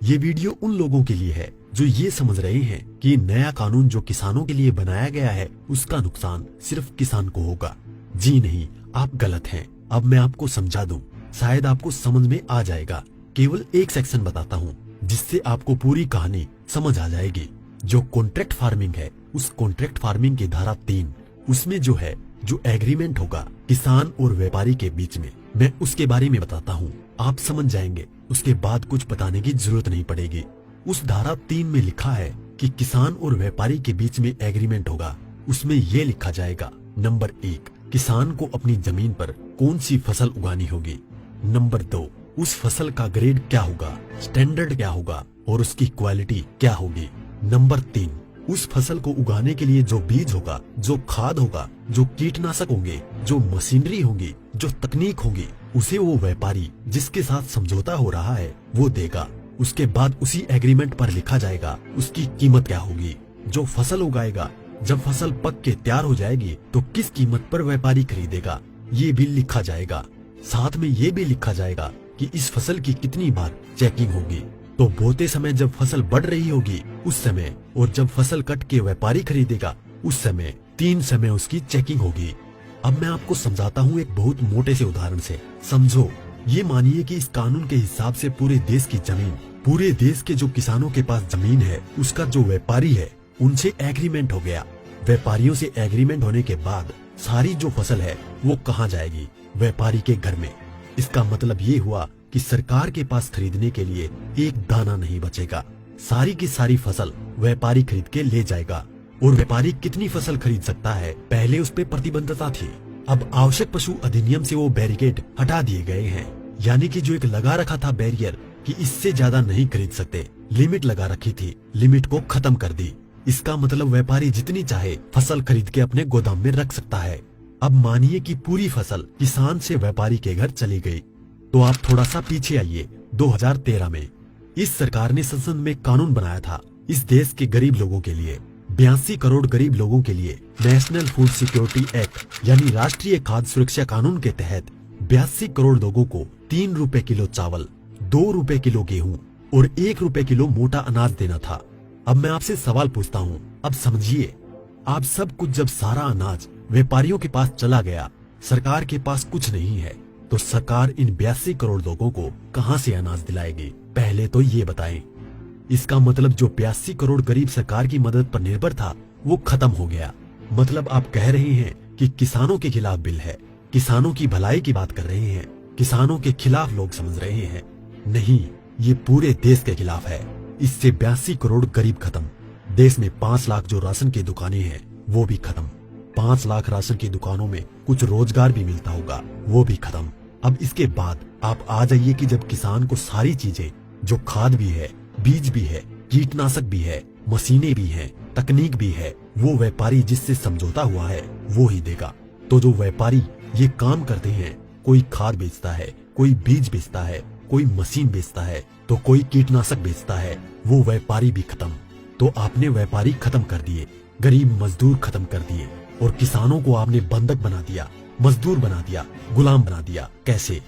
ये वीडियो उन लोगों के लिए है जो ये समझ रहे हैं कि नया कानून जो किसानों के लिए बनाया गया है उसका नुकसान सिर्फ किसान को होगा। जी नहीं, आप गलत हैं। अब मैं आपको समझा दूं, शायद आपको समझ में आ जाएगा। केवल एक सेक्शन बताता हूँ जिससे आपको पूरी कहानी समझ आ जाएगी। जो कॉन्ट्रैक्ट फार्मिंग है, उस कॉन्ट्रैक्ट फार्मिंग की धारा 3, उसमें जो एग्रीमेंट होगा किसान और व्यापारी के बीच में, मैं उसके बारे में बताता हूँ। आप समझ जाएंगे, उसके बाद कुछ बताने की जरूरत नहीं पड़ेगी। उस धारा 3 में लिखा है कि किसान और व्यापारी के बीच में एग्रीमेंट होगा। उसमें ये लिखा जाएगा, नंबर 1, किसान को अपनी जमीन पर कौन सी फसल उगानी होगी। नंबर 2, उस फसल का ग्रेड क्या होगा, स्टैंडर्ड क्या होगा और उसकी क्वालिटी क्या होगी। नंबर 3, उस फसल को उगाने के लिए जो बीज होगा, जो खाद होगा, जो कीटनाशक होंगे, जो मशीनरी होगी, जो तकनीक होगी, उसे वो व्यापारी जिसके साथ समझौता हो रहा है वो देगा। उसके बाद उसी एग्रीमेंट पर लिखा जाएगा उसकी कीमत क्या होगी। जो फसल उगाएगा, जब फसल पक के तैयार हो जाएगी तो किस कीमत पर व्यापारी खरीदेगा, ये भी लिखा जाएगा। साथ में ये भी लिखा जाएगा कि इस फसल की कितनी बार चेकिंग होगी। तो बोते समय जब फसल बढ़ रही होगी उस समय, और जब फसल कट के व्यापारी खरीदेगा उस समय, 3 समय उसकी चेकिंग होगी। अब मैं आपको समझाता हूँ एक बहुत मोटे से उदाहरण से। समझो, ये मानिए कि इस कानून के हिसाब से पूरे देश की जमीन, पूरे देश के जो किसानों के पास जमीन है, उसका जो व्यापारी है उनसे एग्रीमेंट हो गया। व्यापारियों से एग्रीमेंट होने के बाद सारी जो फसल है वो कहाँ जाएगी, व्यापारी के घर में। इसका मतलब ये हुआ कि सरकार के पास खरीदने के लिए एक दाना नहीं बचेगा। सारी की सारी फसल व्यापारी खरीद के ले जाएगा। और व्यापारी कितनी फसल खरीद सकता है, पहले उस पे प्रतिबंधता थी। अब आवश्यक पशु अधिनियम से वो बैरिकेड हटा दिए गए हैं। यानी कि जो एक लगा रखा था बैरियर कि इससे ज्यादा नहीं खरीद सकते, लिमिट लगा रखी थी, लिमिट को खत्म कर दी। इसका मतलब व्यापारी जितनी चाहे फसल खरीद के अपने गोदाम में रख सकता है। अब मानिए कि पूरी फसल किसान से व्यापारी के घर चली गई, तो आप थोड़ा सा पीछे आइए। 2013 में इस सरकार ने संसद में कानून बनाया था इस देश के गरीब लोगों के लिए। 82 करोड़ गरीब लोगों के लिए नेशनल फूड सिक्योरिटी एक्ट यानी राष्ट्रीय खाद्य सुरक्षा कानून के तहत 82 करोड़ लोगों को 3 रुपए किलो चावल, 2 रुपए किलो गेहूं और 1 रुपए किलो मोटा अनाज देना था। अब मैं आपसे सवाल पूछता हूँ, अब समझिए, आप सब कुछ जब सारा अनाज व्यापारियों के पास चला गया, सरकार के पास कुछ नहीं है, तो सरकार इन 82 करोड़ लोगों को कहां से अनाज दिलाएगी, पहले तो ये बताएं। इसका मतलब जो 82 करोड़ गरीब सरकार की मदद पर निर्भर था वो खत्म हो गया। मतलब आप कह रहे हैं कि किसानों के खिलाफ बिल है, किसानों की भलाई की बात कर रहे हैं, किसानों के खिलाफ लोग समझ रहे हैं। नहीं, ये पूरे देश के खिलाफ है। इससे 82 करोड़ गरीब खत्म। देश में 5 लाख जो राशन की दुकानें हैं वो भी खत्म। 5 लाख राशन की दुकानों में कुछ रोजगार भी मिलता होगा, वो भी खत्म। अब इसके बाद आप आ जाइए कि जब किसान को सारी चीजें, जो खाद भी है, बीज भी है, कीटनाशक भी है, मशीनें भी हैं, तकनीक भी है, वो व्यापारी जिससे समझौता हुआ है वो ही देगा। तो जो व्यापारी ये काम करते हैं, कोई खाद बेचता है, कोई बीज बेचता है, कोई मशीन बेचता है, तो कोई कीटनाशक बेचता है, वो व्यापारी भी खत्म। तो आपने व्यापारी खत्म कर दिए, गरीब मजदूर खत्म कर दिए, और किसानों को आपने बंधक बना दिया, मजदूर बना दिया, गुलाम बना दिया। कैसे?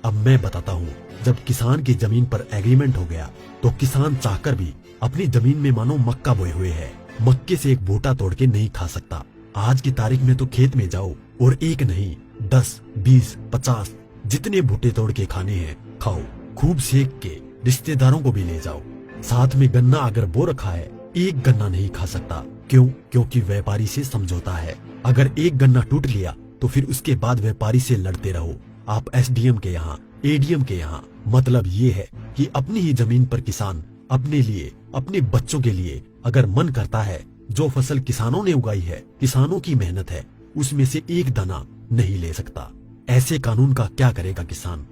अब मैं बताता हूँ। जब किसान की जमीन पर एग्रीमेंट हो गया तो किसान चाहकर भी अपनी जमीन में मानो मक्का बोए हुए है, मक्के से एक बूटा तोड़ के नहीं खा सकता। आज की तारीख में तो खेत में जाओ और एक नहीं 10, 20, 50 जितने बूटे तोड़ के खाने हैं खाओ, खूब सेक के रिश्तेदारों को भी ले जाओ। साथ में गन्ना अगर बो रखा है, एक गन्ना नहीं खा सकता। क्यों? क्योंकि व्यापारी से समझौता है। अगर एक गन्ना टूट लिया तो फिर उसके बाद व्यापारी से लड़ते रहो। आप एसडीएम के यहाँ, एडीएम के यहाँ। मतलब ये है कि अपनी ही जमीन पर किसान अपने लिए, अपने बच्चों के लिए अगर मन करता है, जो फसल किसानों ने उगाई है, किसानों की मेहनत है, उसमें से एक दाना नहीं ले सकता। ऐसे कानून का क्या करेगा किसान?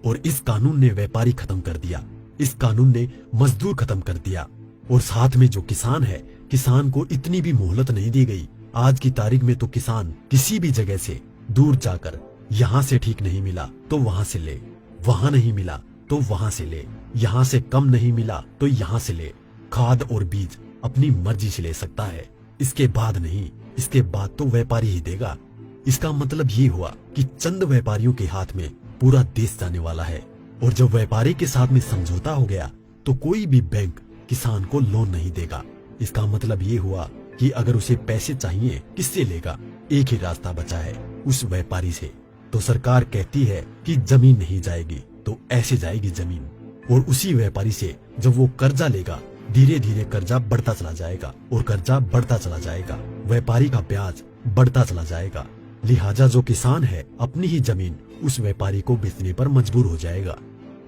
और इस कानून ने व्यापारी खत्म कर दिया, इस कानून ने मजदूर खत्म कर दिया, और साथ में जो किसान है, किसान को इतनी भी मोहलत नहीं दी गई। आज की तारीख में तो किसान किसी भी जगह से दूर जाकर, यहाँ से ठीक नहीं मिला तो वहाँ से ले, वहाँ नहीं मिला तो वहाँ से ले, यहाँ से कम नहीं मिला तो यहाँ से ले। खाद और बीज अपनी मर्जी से ले सकता है, इसके बाद नहीं, इसके बाद तो व्यापारी ही देगा। इसका मतलब ये हुआ कि चंद व्यापारियों के हाथ में पूरा देश जाने वाला है। और जब व्यापारी के साथ में समझौता हो गया तो कोई भी बैंक किसान को लोन नहीं देगा। इसका मतलब ये हुआ कि अगर उसे पैसे चाहिए किससे लेगा? एक ही रास्ता बचा है, उस व्यापारी से। तो सरकार कहती है कि जमीन नहीं जाएगी, तो ऐसे जाएगी जमीन। और उसी व्यापारी से जब वो कर्जा लेगा, धीरे धीरे कर्जा बढ़ता चला जाएगा और कर्जा बढ़ता चला जाएगा, व्यापारी का ब्याज बढ़ता चला जाएगा। लिहाजा जो किसान है अपनी ही जमीन उस व्यापारी को बेचने पर मजबूर हो जाएगा।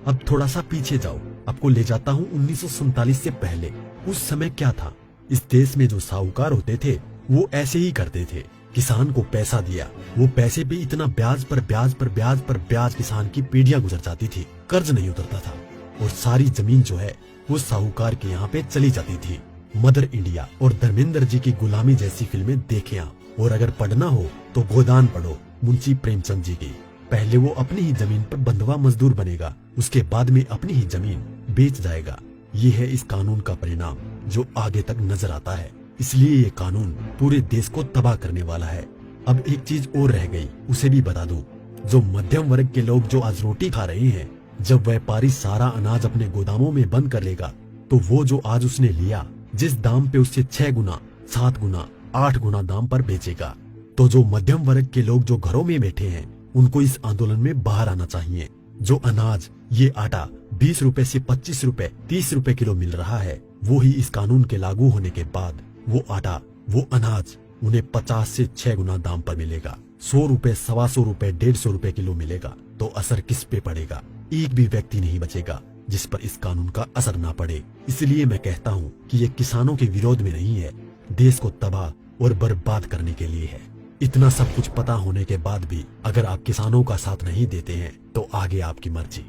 अब थोड़ा सा पीछे जाओ, आपको ले जाता हूँ 1947 से पहले। उस समय क्या था? इस देश में जो साहूकार होते थे वो ऐसे ही करते थे। किसान को पैसा दिया, वो पैसे पे इतना ब्याज पर ब्याज पर ब्याज पर ब्याज किसान की पीढ़ियां गुजर जाती थी, कर्ज नहीं उतरता था और सारी जमीन जो है वो साहूकार के यहाँ पे चली जाती थी। मदर इंडिया और धर्मेंद्र जी की गुलामी जैसी फिल्में देखें आप। और अगर पढ़ना हो तो गोदान पढ़ो मुंशी प्रेमचंद जी की। पहले वो अपनी ही जमीन पर बंधुआ मजदूर बनेगा, उसके बाद में अपनी ही जमीन बेच जाएगा। ये है इस कानून का परिणाम जो आगे तक नजर आता है। इसलिए ये कानून पूरे देश को तबाह करने वाला है। अब एक चीज और रह गई, उसे भी बता दूं। जो मध्यम वर्ग के लोग जो आज रोटी खा रहे हैं, जब व्यापारी सारा अनाज अपने गोदामों में बंद कर लेगा तो वो जो आज उसने लिया जिस दाम पे उससे 6 गुना 7 गुना 8 गुना दाम पर बेचेगा। तो जो मध्यम वर्ग के लोग जो घरों में बैठे हैं उनको इस आंदोलन में बाहर आना चाहिए। जो अनाज, ये आटा 20 रुपए से 25 रुपए 30 रुपए किलो मिल रहा है, वो ही इस कानून के लागू होने के बाद वो आटा, वो अनाज उन्हें 50 से 6 गुना दाम पर मिलेगा। 100 रुपए, 125 रुपए, 150 रुपए किलो मिलेगा। तो असर किस पे पड़ेगा? एक भी व्यक्ति नहीं बचेगा जिस पर इस कानून का असर ना पड़े। इसलिए मैं कहता हूँ कि ये किसानों के विरोध में नहीं है, देश को तबाह और बर्बाद करने के लिए है। इतना सब कुछ पता होने के बाद भी अगर आप किसानों का साथ नहीं देते हैं तो आगे आपकी मर्जी।